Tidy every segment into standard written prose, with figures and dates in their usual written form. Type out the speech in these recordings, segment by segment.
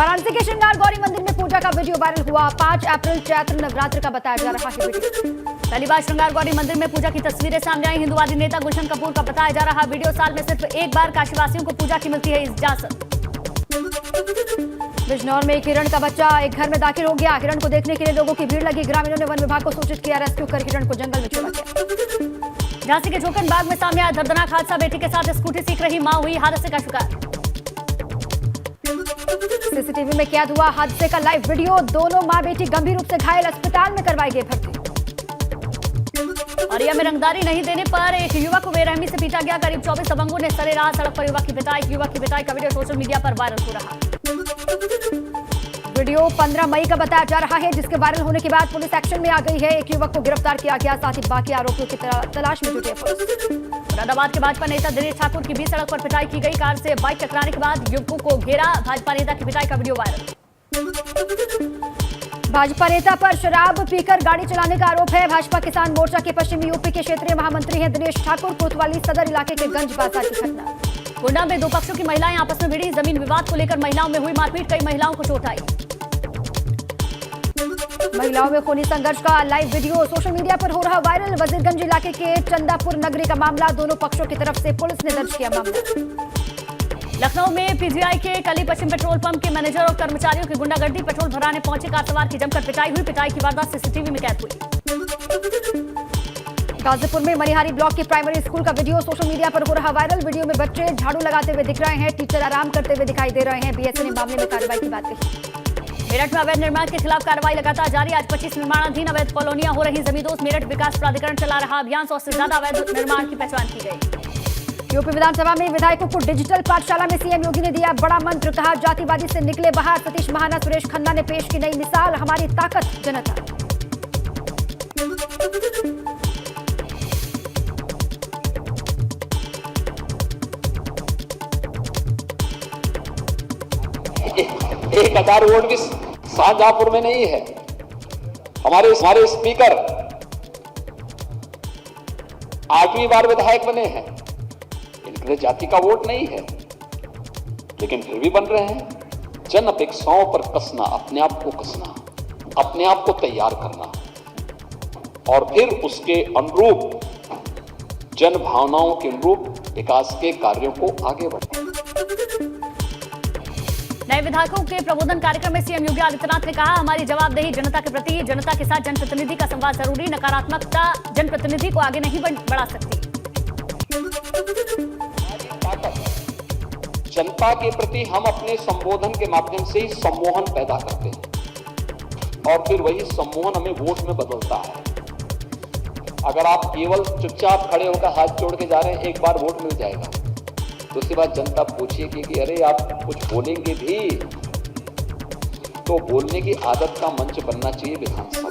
वाराणसी के श्रृंगार गौरी मंदिर में पूजा का वीडियो वायरल हुआ। 5 अप्रैल चैत्र नवरात्र का बताया जा रहा है वीडियो। पहली बार श्रृंगार गौरी मंदिर में पूजा की तस्वीरें सामने आई। हिंदुवादी नेता गुलशन कपूर का बताया जा रहा वीडियो। साल में सिर्फ एक बार काशीवासियों को पूजा की मिलती है इजाजत। बिजनौर में एक हिरण का बच्चा एक घर में दाखिल हो गया। हिरण को देखने के लिए लोगों की भीड़ लगी। ग्रामीणों ने वन विभाग को सूचित किया। रेस्क्यू कर हिरण को जंगल में छोड़ा गया। झांसी के झोकन बाग में सामने आया दर्दनाक हादसा। बेटी के साथ स्कूटी सीख रही मां हुई हादसे का शिकार। सीसीटीवी में कैद हुआ हादसे का लाइव वीडियो। दोनों मां बेटी गंभीर रूप से घायल, अस्पताल में करवाई गई भर्ती। औरैया में रंगदारी नहीं देने पर एक युवक को बेरहमी से पीटा गया। करीब 24 दबंगों ने सरेराह सड़क पर युवक की पिटाई का वीडियो सोशल मीडिया पर वायरल हो रहा। वीडियो 15 मई का बताया जा रहा है, जिसके वायरल होने के बाद पुलिस एक्शन में आ गई है। एक युवक को गिरफ्तार किया गया, साथ ही बाकी आरोपियों की तलाश में जुटी है पुलिस। मुरादाबाद के भाजपा नेता दिनेश ठाकुर की भी सड़क पर पिटाई की गई। कार से बाइक टकराने के बाद युवकों को घेरा। भाजपा नेता की पिटाई का वीडियो वायरल। भाजपा नेता पर शराब पीकर गाड़ी चलाने का आरोप है। भाजपा किसान मोर्चा के पश्चिमी यूपी के क्षेत्रीय महामंत्री हैं दिनेश ठाकुर। कोतवाली सदर इलाके के गंज बाजार की घटना। गोंडा में दो पक्षों की महिलाएं आपस में भिड़ी। जमीन विवाद को लेकर महिलाओं में हुई मारपीट। कई महिलाओं को चोट आई। महिलाओं में खूनी संघर्ष का लाइव वीडियो सोशल मीडिया पर हो रहा वायरल। वजीरगंज इलाके के चंदापुर नगरी का मामला। दोनों पक्षों की तरफ से पुलिस ने दर्ज किया मामला। लखनऊ में पीजीआई के कली पश्चिम पेट्रोल पंप के मैनेजर और कर्मचारियों की गुंडागर्दी। पेट्रोल भराने पहुंचे कार सवार की जमकर पिटाई हुई। पिटाई की वारदात सीसीटीवी में कैद हुई। गाजीपुर में मनिहारी ब्लॉक के प्राइमरी स्कूल का वीडियो सोशल मीडिया पर हो रहा वायरल। वीडियो में बच्चे झाड़ू लगाते हुए दिख रहे हैं। टीचर आराम करते हुए दिखाई दे रहे हैं। बीएसए ने मामले में कार्रवाई की बात कही। मेरठ में अवैध निर्माण के खिलाफ कार्रवाई लगातार जारी। आज 25 निर्माणाधीन अवैध कॉलोनियां हो रही जमींदोज। मेरठ विकास प्राधिकरण चला रहा अभियान। 100 से ज्यादा अवैध निर्माण की पहचान की गई। यूपी विधानसभा में विधायकों को डिजिटल पाठशाला में सीएम योगी ने दिया बड़ा मंत्र। कहा जातिवादी से निकले बाहर। सतीश महाना, सुरेश खन्ना ने पेश की नई मिसाल। हमारी ताकत जनता। एक 1000 वोट भी शाहजहांपुर में नहीं है। हमारे स्पीकर 8वीं बार विधायक बने हैं। इनके जाति का वोट नहीं है, लेकिन फिर भी बन रहे हैं। जन अपेक्षाओं पर कसना, अपने आप को कसना, अपने आप को तैयार करना और फिर उसके अनुरूप जन भावनाओं के अनुरूप विकास के कार्यों को आगे बढ़ाना। नए विधायकों के प्रबोधन कार्यक्रम में सीएम योगी आदित्यनाथ ने कहा हमारी जवाबदेही जनता के प्रति। जनता के साथ जनप्रतिनिधि का संवाद जरूरी। नकारात्मकता जनप्रतिनिधि को आगे नहीं बढ़ा सकती। जनता के प्रति हम अपने संबोधन के माध्यम से ही सम्मोहन पैदा करते हैं और फिर वही सम्मोहन हमें वोट में बदलता है। अगर आप केवल चुपचाप खड़े होकर हाथ जोड़ के जा रहे हैं, एक बार वोट मिल जाएगा। दूसरी बात, जनता पूछेगी कि अरे आप कुछ बोलेंगे भी, तो बोलने की आदत का मंच बनना चाहिए विधानसभा।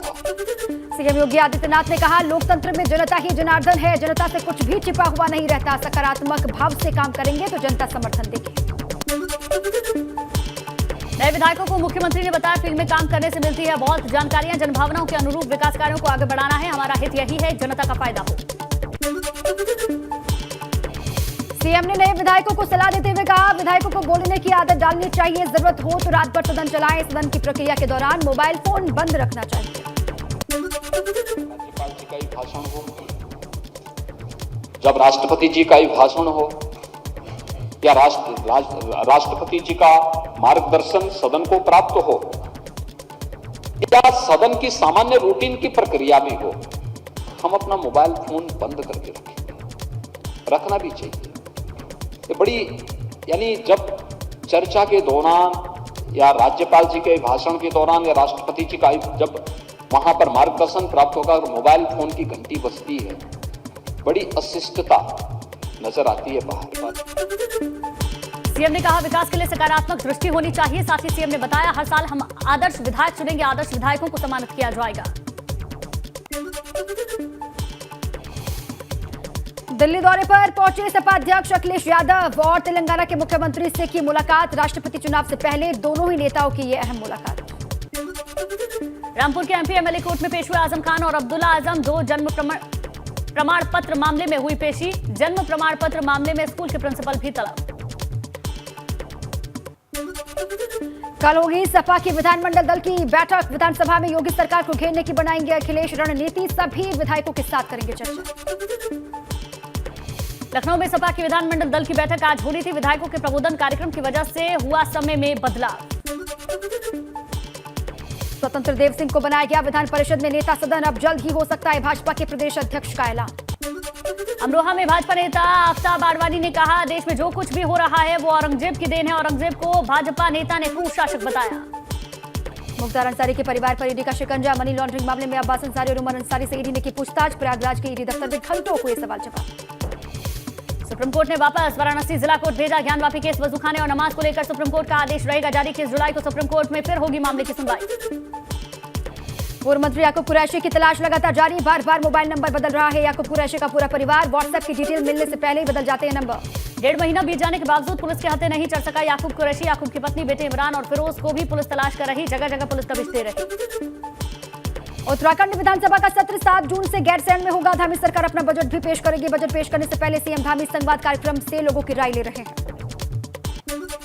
सीएम योगी आदित्यनाथ ने कहा लोकतंत्र में जनता ही जनार्दन है। जनता से कुछ भी छिपा हुआ नहीं रहता। सकारात्मक भाव से काम करेंगे तो जनता समर्थन देगी। नए विधायकों को मुख्यमंत्री ने बताया फील्ड में काम करने से मिलती है बहुत जानकारियां। जनभावनाओं के अनुरूप विकास कार्यों को आगे बढ़ाना है। हमारा हित यही है, जनता का फायदा हो। सीएम ने नए विधायकों को सलाह देते हुए कहा विधायकों को बोलने की आदत डालनी चाहिए। जरूरत हो तो रात भर सदन चलाएं। सदन की प्रक्रिया के दौरान मोबाइल फोन बंद रखना चाहिए। राज्यपाल जी का ही भाषण हो, जब राष्ट्रपति जी का ही भाषण हो या राष्ट्रपति जी का मार्गदर्शन सदन को प्राप्त हो या सदन की सामान्य रूटीन की प्रक्रिया में हो, हम अपना मोबाइल फोन बंद करके रखें। रखना भी चाहिए। ये बड़ी यानी जब चर्चा के दौरान या राज्यपाल जी के भाषण के दौरान या राष्ट्रपति जी का जब वहां पर मार्गदर्शन प्राप्त होगा और मोबाइल फोन की घंटी बजती है, बड़ी अशिष्टता नजर आती है बाहर। सीएम ने कहा विकास के लिए सकारात्मक दृष्टि होनी चाहिए। साथ ही सीएम ने बताया हर साल हम आदर्श विधायक चुनेंगे। आदर्श विधायकों को सम्मानित किया जाएगा। दिल्ली दौरे पर पहुंचे सपा अध्यक्ष अखिलेश यादव और तेलंगाना के मुख्यमंत्री से की मुलाकात। राष्ट्रपति चुनाव से पहले दोनों ही नेताओं की यह अहम मुलाकात। रामपुर के एमपी एमएलए कोर्ट में पेश हुए आजम खान और अब्दुल्ला आजम। 2 जन्म प्रमाण पत्र मामले में हुई पेशी। जन्म प्रमाण पत्र मामले में स्कूल के प्रिंसिपल भी तलब। कल होगी सपा की विधानमंडल दल की बैठक। विधानसभा में योगी सरकार को घेरने की बनाएंगे अखिलेश रणनीति। सभी विधायकों के साथ करेंगे चर्चा। लखनऊ में सपा की विधानमंडल दल की बैठक आज होनी थी। विधायकों के प्रबोधन कार्यक्रम की वजह से हुआ समय में बदलाव। स्वतंत्र देव सिंह को बनाया गया विधान परिषद में नेता सदन। अब जल्द ही हो सकता है भाजपा के प्रदेश अध्यक्ष का ऐलान। अमरोहा में भाजपा नेता आफ्ताब आडवाणी ने कहा, देश में जो कुछ भी हो रहा है वो औरंगजेब की देन है। औरंगजेब को भाजपा नेता ने क्रूर शासक बताया। मुख्तार अंसारी के परिवार पर ईडी का शिकंजा। मनी लॉन्ड्रिंग मामले में अब्बास अंसारी और उमर अंसारी से ईडी ने की पूछताछ। प्रयागराज के ईडी दफ्तर में घंटों हुए सवाल जवाब। सुप्रीम कोर्ट ने वापस वाराणसी जिला कोर्ट भेजा। ज्ञानवापी केस, वजूखाने और नमाज को लेकर सुप्रीम कोर्ट का आदेश रहेगा जारी। 21 जुलाई को सुप्रीम कोर्ट में फिर होगी मामले की सुनवाई। पूर्व मंत्री याकूब कुरैशी की तलाश लगातार जारी। बार बार मोबाइल नंबर बदल रहा है याकूब कुरैशी का पूरा परिवार। व्हाट्सएप की डिटेल मिलने से पहले ही बदल जाते हैं नंबर। 1.5 महीना बीत जाने के बावजूद पुलिस के हाथे नहीं चढ़ सका याकूब कुरैशी। याकूब की पत्नी, बेटे इमरान और फिरोज को भी पुलिस तलाश कर रही। जगह जगह पुलिस दबिश दे रही। उत्तराखंड विधानसभा का सत्र 7 जून से गैरसैंण में होगा। धामी सरकार अपना बजट भी पेश करेगी। बजट पेश करने से पहले सीएम धामी संवाद कार्यक्रम से लोगों की राय ले रहे हैं।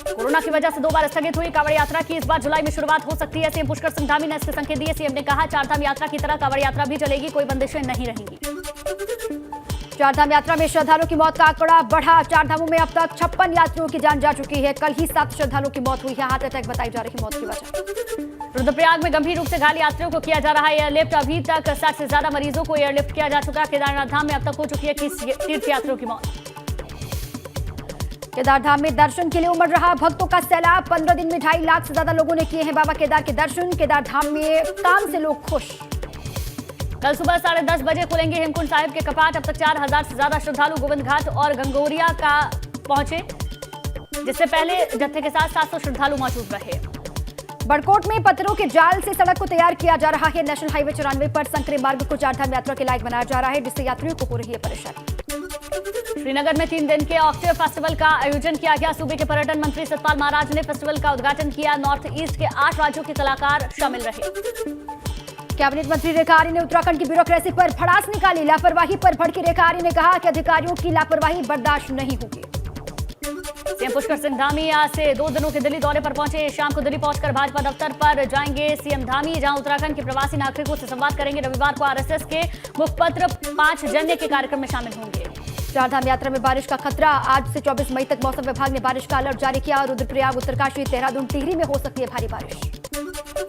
कोरोना की वजह से 2 बार स्थगित हुई कांवड़ यात्रा की इस बार जुलाई में शुरुआत हो सकती है। सीएम पुष्कर सिंह धामी ने इसके संकेत दिए। सीएम ने कहा, चारधाम यात्रा की तरह कांवड़ यात्रा भी चलेगी, कोई बंदिशें नहीं रहेंगी। चारधाम यात्रा में श्रद्धालुओं की मौत का आंकड़ा बढ़ा। चारधामों में अब तक 56 यात्रियों की जान जा चुकी है। कल ही 7 श्रद्धालुओं की मौत हुई है। हार्ट अटैक बताई जा रही मौत की वजह। रुद्रप्रयाग में गंभीर रूप से घायल यात्रियों को किया जा रहा है एयरलिफ्ट। अभी तक 60 से ज्यादा मरीजों को एयरलिफ्ट किया जा चुका। केदारनाथ धाम में अब तक हो चुकी है 21 तीर्थयात्रियों की मौत। केदारधाम में दर्शन के लिए उमड़ रहा भक्तों का सैलाब। 15 दिन में 2.5 लाख से ज्यादा लोगों ने किए हैं बाबा केदार के दर्शन। केदारधाम में काम से लोग खुश। कल सुबह 10:30 बजे खुलेंगे हेमकुंड साहिब के कपाट। अब तक 4000 से ज्यादा श्रद्धालु गोविंद घाट और गंगोरिया का पहुंचे, जिससे पहले जत्थे के साथ 700 श्रद्धालु मौजूद रहे। बड़कोट में पत्थरों के जाल से सड़क को तैयार किया जा रहा है। नेशनल हाईवे 94 पर संकरे मार्ग को चारधाम यात्रा के लायक बनाया जा रहा है, जिससे यात्रियों को हो रही है परेशानी। श्रीनगर में 3 दिन के ऑक्टेव फेस्टिवल का आयोजन किया गया। सूबे के पर्यटन मंत्री सतपाल महाराज ने फेस्टिवल का उद्घाटन किया। नॉर्थ ईस्ट के 8 राज्यों के कलाकार शामिल रहे। कैबिनेट मंत्री रेखा आर्य ने उत्तराखंड की ब्यूरोक्रेसी पर भड़ास निकाली। लापरवाही पर भड़की रेखा आर्य ने कहा कि अधिकारियों की लापरवाही बर्दाश्त नहीं होगी। सीएम पुष्कर सिंह धामी आज से 2 दिनों के दिल्ली दौरे पर पहुंचे। शाम को दिल्ली पहुंचकर भाजपा दफ्तर पर जाएंगे सीएम धामी, जहां उत्तराखंड के प्रवासी नागरिकों से संवाद करेंगे। रविवार को आरएसएस के मुखपत्र 5 जन्य के कार्यक्रम में शामिल होंगे। चारधाम यात्रा में बारिश का खतरा। आज से 24 मई तक मौसम विभाग ने बारिश का अलर्ट जारी किया। रुद्रप्रयाग, उत्तरकाशी, देहरादून, टिहरी में हो सकती है भारी बारिश।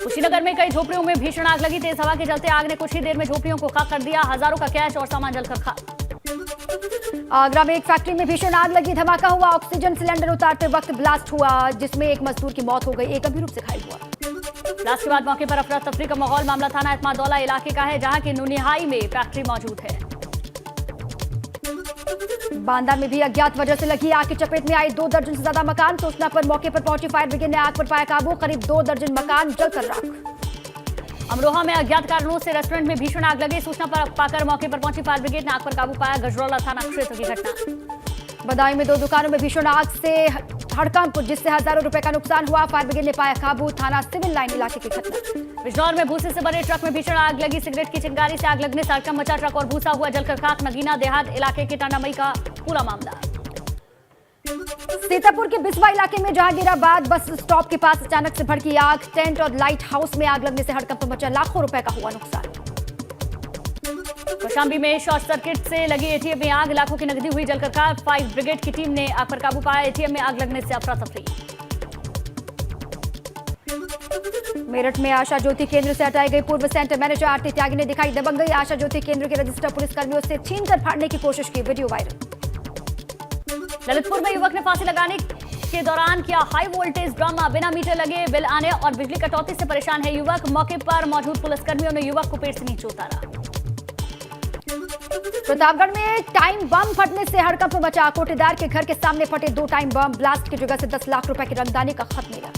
कुशीनगर में कई झोपड़ियों में भीषण आग लगी। तेज हवा के चलते आग ने कुछ ही देर में झोपड़ियों को खाक कर दिया। हजारों का कैश और सामान जलकर खाक। आगरा में एक फैक्ट्री में भीषण आग लगी। धमाका हुआ। ऑक्सीजन सिलेंडर उतारते वक्त ब्लास्ट हुआ, जिसमें एक मजदूर की मौत हो गई। एक गंभीर रूप से घायल हुआ। ब्लास्ट के बाद मौके पर अफरा तफरी का माहौल। मामला थाना एतमादौला इलाके का है, जहां की नुनिहाई में फैक्ट्री मौजूद है। बांदा में भी अज्ञात वजह से लगी आग की चपेट में आए 2 दर्जन से ज्यादा मकान। सूचना पर मौके पर पहुंची फायर ब्रिगेड ने आग पर पाया काबू। करीब 2 दर्जन मकान जलकर राख। अमरोहा में अज्ञात कारणों से रेस्टोरेंट में भीषण आग लगी। सूचना पर पाकर मौके पर पहुंची फायर ब्रिगेड ने आग पर काबू पाया। गजरौला थाना क्षेत्र की घटना। बदायूं में 2 दुकानों में भीषण आग से हड़कंप, जिससे हजारों रुपए का नुकसान हुआ। फायर ब्रिगेड ने पाया काबू। थाना सिविल लाइन इलाके की घटना। बिजनौर में भूसे से बने ट्रक में भीषण आग लगी। सिगरेट की चिंगारी से आग लगने से हड़कंप मचा। ट्रक और भूसा हुआ जलकर खाक। नगीना देहात इलाके के टांडामई का पूरा मामला। सीतापुर के बिस्वा इलाके में जहांगीराबाद बस स्टॉप के पास अचानक से भड़की आग। टेंट और लाइट हाउस में आग लगने से हड़कंप मचा। लाखों रुपए का हुआ नुकसान। कौशाम्बी में शॉर्ट सर्किट से लगी एटीएम में आग। लाखों की नकदी हुई जलकर खाक। फायर ब्रिगेड की टीम ने आग पर काबू पाया। एटीएम में आग लगने से अफरा तफरी। मेरठ में आशा ज्योति केंद्र से हटाई गई पूर्व सेंटर मैनेजर आरती त्यागी ने दिखाई दबंगई। आशा ज्योति केंद्र के रजिस्टर पुलिसकर्मियों से छीनकर फाड़ने की कोशिश की। Video viral. ललितपुर में युवक ने फांसी लगाने के दौरान किया हाई वोल्टेज ड्रामा। बिना मीटर लगे बिल आने और बिजली कटौती से परेशान है युवक। मौके पर मौजूद पुलिसकर्मियों ने युवक को पेट से नीचे उतारा। प्रतापगढ़ में टाइम बम फटने से हड़कंप मचा। कोटेदार के घर के सामने फटे 2 टाइम बम। ब्लास्ट की जगह से 10 लाख रुपए के रंगदानी का खत मिला।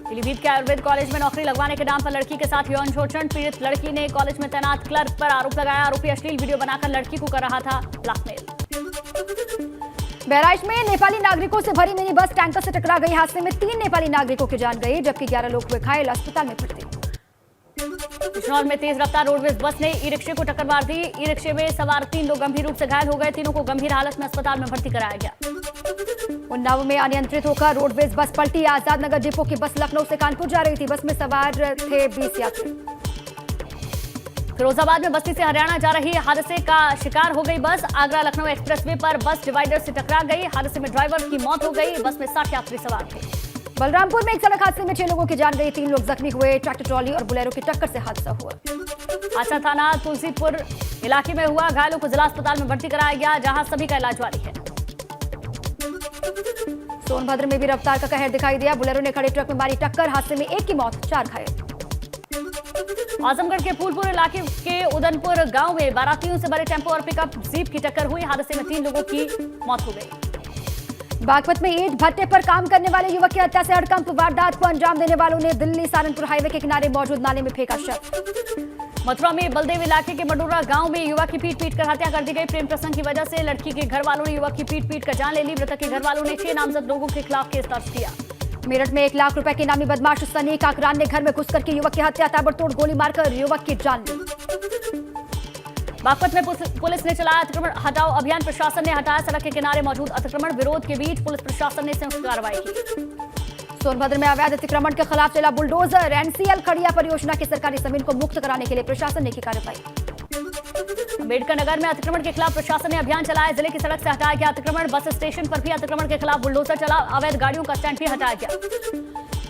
पीलीभीत के आयुर्वेद कॉलेज में नौकरी लगवाने के नाम पर लड़की के साथ यौन शोषण। पीड़ित लड़की ने कॉलेज में तैनात क्लर्क पर आरोप लगाया। आरोपी अश्लील वीडियो बनाकर लड़की को कर रहा था ब्लैकमेल। बहराइच में नेपाली नागरिकों से भरी मिनी बस टैंकर से टकरा गई। हादसे में 3 नेपाली नागरिकों की जान गई, जबकि 11 लोग हुए घायल। अस्पताल में भर्ती। बिजनौर में तेज रफ्तार रोडवेज बस ने ई रिक्शे को टक्कर मार दी। ई रिक्शे में सवार 3 लोग गंभीर रूप से घायल हो गए। तीनों को गंभीर हालत में अस्पताल में भर्ती कराया गया। उन्नाव में अनियंत्रित होकर रोडवेज बस पलटी। आजाद नगर डिपो की बस लखनऊ से कानपुर जा रही थी। बस में सवार थे 20 यात्री। फिरोजाबाद में बस्ती से हरियाणा जा रही हादसे का शिकार हो गई बस। आगरा लखनऊ एक्सप्रेसवे पर बस डिवाइडर से टकरा गई। हादसे में ड्राइवर की मौत हो गई। बस में 60 यात्री सवार थे। बलरामपुर में एक सड़क हादसे में 6 लोगों की जान गई, 3 लोग जख्मी हुए। ट्रैक्टर ट्रॉली और बुलेरो की टक्कर से हादसा हुआ। आचा थाना तुलसीपुर इलाके में हुआ। घायलों को जिला अस्पताल में भर्ती कराया गया, जहां सभी का इलाज जारी है। सोनभद्र में भी रफ्तार का कहर दिखाई दिया। बुलेरो ने खड़े ट्रक में मारी टक्कर। हादसे में 1 की मौत, 4 घायल। आजमगढ़ के फूलपुर इलाके के उदनपुर गांव में बारातियों से भरे टेंपो और पिकअप जीप की टक्कर हुई। हादसे में 3 लोगों की मौत हो गई। बागपत में ईंट भट्टे पर काम करने वाले युवक की हत्या से हड़कंप। वारदात को अंजाम देने वालों ने दिल्ली सहारनपुर हाईवे के किनारे मौजूद नाले में फेंका शव। मथुरा में बलदेव इलाके के मडोरा गांव में युवक की पीट कर हत्या कर दी गई। प्रेम प्रसंग की वजह से लड़की के घर वालों ने युवक की पीट कर जान ले ली। मृतक के घर वालों ने 6 नामजद लोगों के खिलाफ केस दर्ज किया। मेरठ में 1 लाख रुपए के इनामी बदमाश सनी काकरान ने घर में घुसकर की युवक की हत्या। ताबड़तोड़ गोली मारकर युवक की जान ली। बागपत में पुलिस ने चलाया अतिक्रमण हटाओ अभियान। प्रशासन ने हटाया सड़क के किनारे मौजूद अतिक्रमण। विरोध के बीच पुलिस प्रशासन ने संयुक्त कार्रवाई की। सोनभद्र में अवैध अतिक्रमण के खिलाफ चला बुलडोजर। एनसीएल खड़िया परियोजना की सरकारी जमीन को मुक्त कराने के लिए प्रशासन ने की कार्रवाई। अम्बेडकर नगर में अतिक्रमण के खिलाफ प्रशासन ने अभियान चलाया। जिले की सड़क से हटाया गया अतिक्रमण। बस स्टेशन पर भी अतिक्रमण के खिलाफ बुलडोजर चला। अवैध गाड़ियों का स्टैंड भी हटाया गया।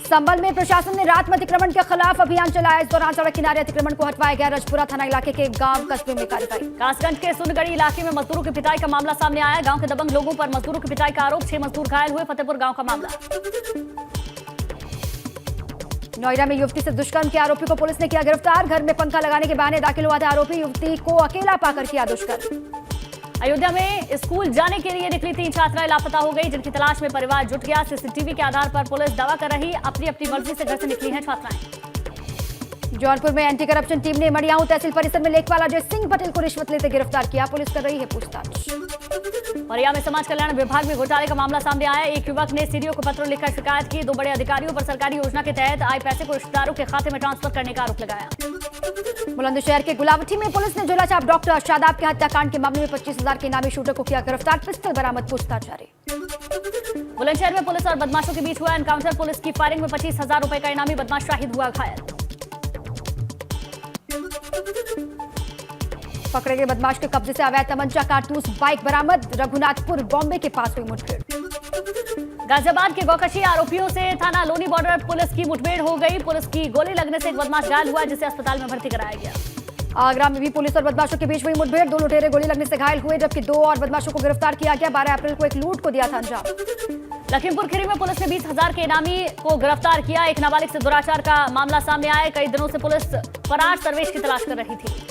संभल में प्रशासन ने रात में अतिक्रमण के खिलाफ अभियान चलाया। इस दौरान सड़क किनारे अतिक्रमण को हटवाया गया। रजपुरा थाना इलाके के गांव कस्बे में कार्रवाई। कासगंज के सुनगढ़ी इलाके में मजदूरों की पिटाई का मामला सामने आया। गांव के दबंग लोगों पर मजदूरों की पिटाई का आरोप। 6 मजदूर घायल हुए। फतेहपुर गांव का मामला। नोएडा में युवती से दुष्कर्म के आरोपी को पुलिस ने किया गिरफ्तार। घर में पंखा लगाने के बहाने दाखिल हुआ था आरोपी। युवती को अकेला पाकर किया दुष्कर्म। अयोध्या में स्कूल जाने के लिए निकली 3 छात्राएं लापता हो गई, जिनकी तलाश में परिवार जुट गया। सीसीटीवी के आधार पर पुलिस दावा कर रही अपनी अपनी मर्जी से घर से निकली हैं छात्राएं। जौनपुर में एंटी करप्शन टीम ने मडियाऊ तहसील परिसर में लेखपाल अजय सिंह पटेल को रिश्वत लेते गिरफ्तार किया। पुलिस कर रही है पूछताछ। औरैया में समाज कल्याण विभाग में घोटाले का मामला सामने आया। एक युवक ने सीडीओ को पत्र लिखकर शिकायत की। 2 बड़े अधिकारियों पर सरकारी योजना के तहत आए पैसे को रिश्तेदारों के खाते में ट्रांसफर करने का आरोप लगाया। बुलंदशहर के गुलावटी में पुलिस ने झोलाछाप डॉक्टर शादाब के हत्याकांड के मामले में 25,000 के इनामी शूटर को किया गिरफ्तार। पिस्टल बरामद, पूछताछ जारी। बुलंदशहर में पुलिस और बदमाशों के बीच हुआ एनकाउंटर। पुलिस की फायरिंग में 25,000 रुपए का इनामी बदमाश शाहिद हुआ घायल। पकड़े गए बदमाश के कब्जे से अवैध तमंचा, कारतूस, बाइक बरामद। रघुनाथपुर बॉम्बे के पास हुई मुठभेड़। गाजियाबाद के गौकशी आरोपियों से थाना लोनी बॉर्डर पुलिस की मुठभेड़ हो गई। पुलिस की गोली लगने से एक बदमाश घायल हुआ, जिसे अस्पताल में भर्ती कराया गया। आगरा में भी पुलिस और बदमाशों के बीच हुई मुठभेड़। 2 लुटेरे गोली लगने से घायल हुए, जबकि 2 और बदमाशों को गिरफ्तार किया गया। 12 अप्रैल को एक लूट को दिया था अंजाम। लखीमपुर खीरी में पुलिस ने 20,000 के इनामी को गिरफ्तार किया। एक नाबालिग से दुराचार का मामला सामने आया। कई दिनों से पुलिस फरार सर्वेश की तलाश कर रही थी।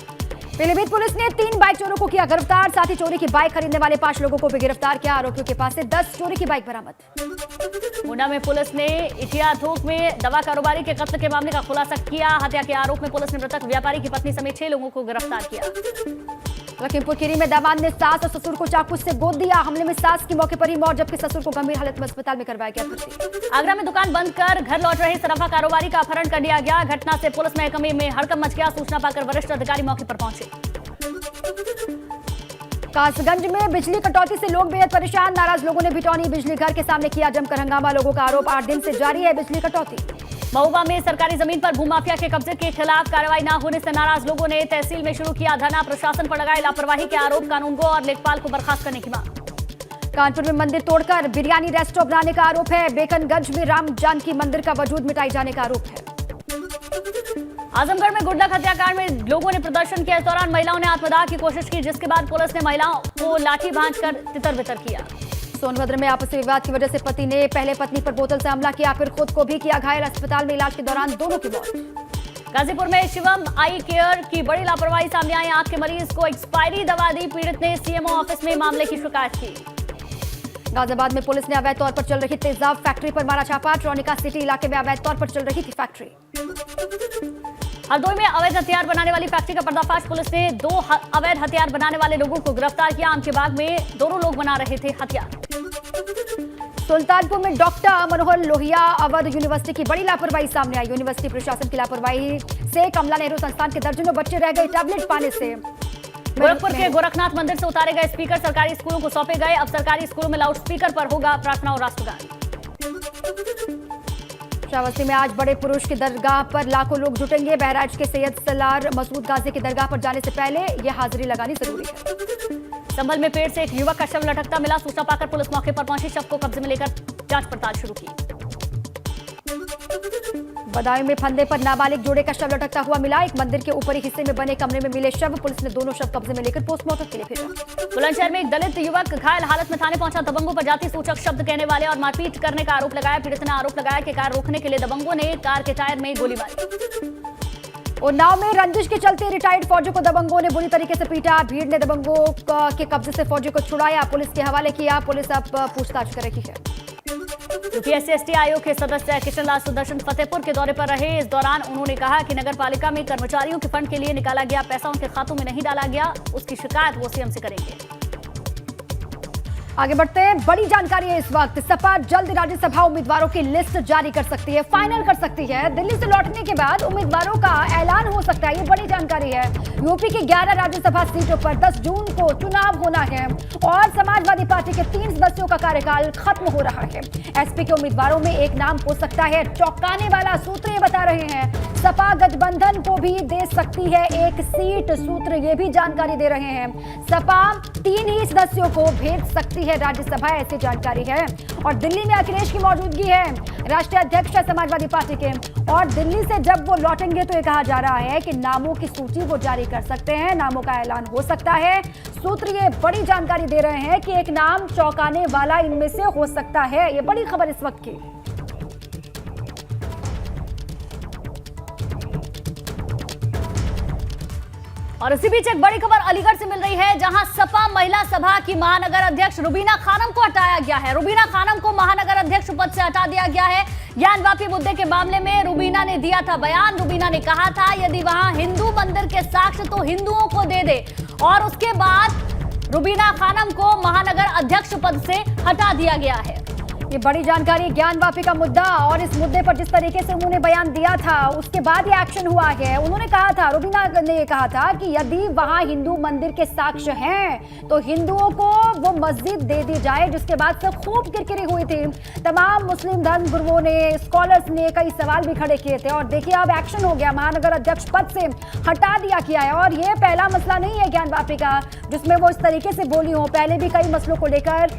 पीलीभीत पुलिस ने 3 बाइक चोरों को किया गिरफ्तार। साथ ही चोरी की बाइक खरीदने वाले 5 लोगों को भी गिरफ्तार किया। आरोपियों के पास से 10 चोरी की बाइक बरामद। मुंडा में पुलिस ने इटिया थोक में दवा कारोबारी के कत्ल के मामले का खुलासा किया। हत्या के आरोप में पुलिस ने मृतक व्यापारी की पत्नी समेत 6 लोगों को गिरफ्तार किया। लखीमपुर खीरी में दामाद ने सास और ससुर को चाकू से गोद दिया। हमले में सास की मौके पर ही मौत, जबकि ससुर को गंभीर हालत में अस्पताल में करवाया गया भर्ती। आगरा में दुकान बंद कर घर लौट रहे सराफा कारोबारी का अपहरण कर लिया गया। घटना से पुलिस महकमे में हड़कंप मच गया। सूचना पाकर वरिष्ठ अधिकारी मौके पर पहुंचे। कासगंज में बिजली कटौती से लोग बेहद परेशान। नाराज लोगों ने बिटौनी बिजली घर के सामने किया जमकर हंगामा। लोगों का आरोप 8 दिन से जारी है बिजली कटौती। महुआ में सरकारी जमीन पर भूमाफिया के कब्जे के खिलाफ कार्रवाई न होने से नाराज लोगों ने तहसील में शुरू किया धरना। प्रशासन पर लगाए लापरवाही के आरोप। कानूनगो और लेखपाल को बर्खास्त करने की मांग। कानपुर में मंदिर तोड़कर बिरयानी रेस्टोरेंट बनाने का आरोप है। बेकनगंज में राम जानकी मंदिर का वजूद मिटाई जाने का आरोप है। आजमगढ़ में गुड्डक हत्याकांड में लोगों ने प्रदर्शन किया। इस दौरान महिलाओं ने आत्मदाह की कोशिश की, जिसके बाद पुलिस ने महिलाओं को लाठी भांजकर तितर-बितर किया। सोनभद्र में आपसी विवाद की वजह से पति ने पहले पत्नी पर बोतल से हमला किया, फिर खुद को भी किया घायल। अस्पताल में इलाज के दौरान दोनों की मौत। गाजीपुर में शिवम आई केयर की बड़ी लापरवाही सामने आई। आंख के मरीज को एक्सपायरी दवा दी। पीड़ित ने सीएमओ ऑफिस में मामले की शिकायत की। गाजियाबाद में पुलिस ने अवैध तौर पर चल रही तेजाब फैक्ट्री पर मारा छापा। ट्रोनिका सिटी इलाके में अवैध तौर पर चल रही थी फैक्ट्री। हरदोई में अवैध हथियार बनाने वाली फैक्ट्री का पर्दाफाश। पुलिस ने 2 अवैध हथियार बनाने वाले लोगों को गिरफ्तार किया। आम के बाग में दोनों लोग बना रहे थे हथियार। सुल्तानपुर में डॉक्टर मनोहर लोहिया अवध यूनिवर्सिटी की बड़ी लापरवाही सामने आई। यूनिवर्सिटी प्रशासन की लापरवाही से कमला नेहरू संस्थान के दर्जनों बच्चे रह गए टैबलेट पाने से। गोरखपुर के गोरखनाथ मंदिर से उतारे गए स्पीकर सरकारी स्कूलों को सौंपे गए। अब सरकारी स्कूलों में लाउड स्पीकर पर होगा प्रार्थना और राष्ट्रगान। श्रावस्ती में आज बड़े पुरुष की दरगाह पर लाखों लोग जुटेंगे। बहराइच के सैयद सलार मसूद गाजी की दरगाह पर जाने से पहले यह हाजिरी लगानी जरूरी है। संभल में पेड़ से एक युवक का शव लटकता मिला। सूचना पाकर पुलिस मौके पर पहुंची, शव को कब्जे में लेकर जांच पड़ताल शुरू की। बदायूं में फंदे पर नाबालिग जोड़े का शव लटकता हुआ मिला। एक मंदिर के ऊपरी हिस्से में बने कमरे में मिले शव। पुलिस ने दोनों शव कब्जे में लेकर पोस्टमार्टम के लिए भेजा। बुलंदशहर में एक दलित युवक घायल हालत में थाने पहुंचा। दबंगों पर जाति सूचक शब्द कहने वाले और मारपीट करने का आरोप लगाया। पीड़ित ने आरोप लगाया कि कार रोकने के लिए दबंगों ने कार के टायर में गोली मारी। उन्नाव में रंजिश के चलते रिटायर्ड फौजी को दबंगों ने बुरी तरीके से पीटा। भीड़ ने दबंगों के कब्जे से फौजी को छुड़ाया, पुलिस के हवाले किया। पुलिस अब पूछताछ करेगी है। यूपीएससी आयोग के सदस्य किशन लाल सुदर्शन फतेहपुर के दौरे पर रहे। इस दौरान उन्होंने कहा कि नगर पालिका में कर्मचारियों के फंड के लिए निकाला गया पैसा उनके खातों में नहीं डाला गया। उसकी शिकायत वो सीएम से करेंगे। आगे बढ़ते हैं, बड़ी जानकारी है इस वक्त। सपा जल्द राज्यसभा उम्मीदवारों की लिस्ट जारी कर सकती है, फाइनल कर सकती है। दिल्ली से लौटने के बाद उम्मीदवारों का ऐलान हो सकता है, ये बड़ी जानकारी है। यूपी की 11 राज्यसभा सीटों पर 10 जून को चुनाव होना है और समाजवादी पार्टी के 3 सदस्यों का कार्यकाल खत्म हो रहा है। एसपी के उम्मीदवारों में एक नाम हो सकता है चौंकाने वाला। सूत्र ये बता रहे हैं सपा गठबंधन को भी दे सकती है एक सीट। सूत्र ये भी जानकारी दे रहे हैं सपा 3 ही सदस्यों को भेज सकती है राज्यसभा, ऐसी जानकारी है। और दिल्ली में अखिलेश की मौजूदगी है, राष्ट्रीय अध्यक्ष है समाजवादी पार्टी के। और दिल्ली से जब वो लौटेंगे तो ये कहा जा रहा है कि नामों की सूची वो जारी कर सकते हैं, नामों का ऐलान हो सकता है। सूत्र ये बड़ी जानकारी दे रहे हैं कि एक नाम चौंकाने वाला इनमें से हो सकता है। ये बड़ी खबर इस वक्त की। और इसी बीच एक बड़ी खबर अलीगढ़ से मिल रही है, जहां सपा महिला सभा की महानगर अध्यक्ष रुबीना खानम को हटाया गया है। रुबीना खानम को महानगर अध्यक्ष पद से हटा दिया गया है। ज्ञानवापी मुद्दे के मामले में रुबीना ने दिया था बयान। रुबीना ने कहा था यदि वहां हिंदू मंदिर के साक्ष्य तो हिंदुओं को दे दे। और उसके बाद रुबीना खानम को महानगर अध्यक्ष पद से हटा दिया गया है। ये बड़ी जानकारी, ज्ञानवापी का मुद्दा और इस मुद्दे पर जिस तरीके से उन्होंने बयान दिया था उसके बाद ये एक्शन हुआ है। उन्होंने कहा था, रुबीना ने ये कहा था कि यदि वहां हिंदू मंदिर के साक्ष्य हैं तो हिंदुओं को वो मस्जिद दे दी जाए, जिसके बाद से खूब किरकिरी हुई थी। तमाम मुस्लिम धर्म गुरुओं ने, स्कॉलर्स ने कई सवाल भी खड़े किए थे। और देखिए अब एक्शन हो गया, महानगर अध्यक्ष पद से हटा दिया गया है। और ये पहला मसला नहीं है ज्ञानवापी का जिसमें वो इस तरीके से बोली हो। पहले भी कई मसलों को लेकर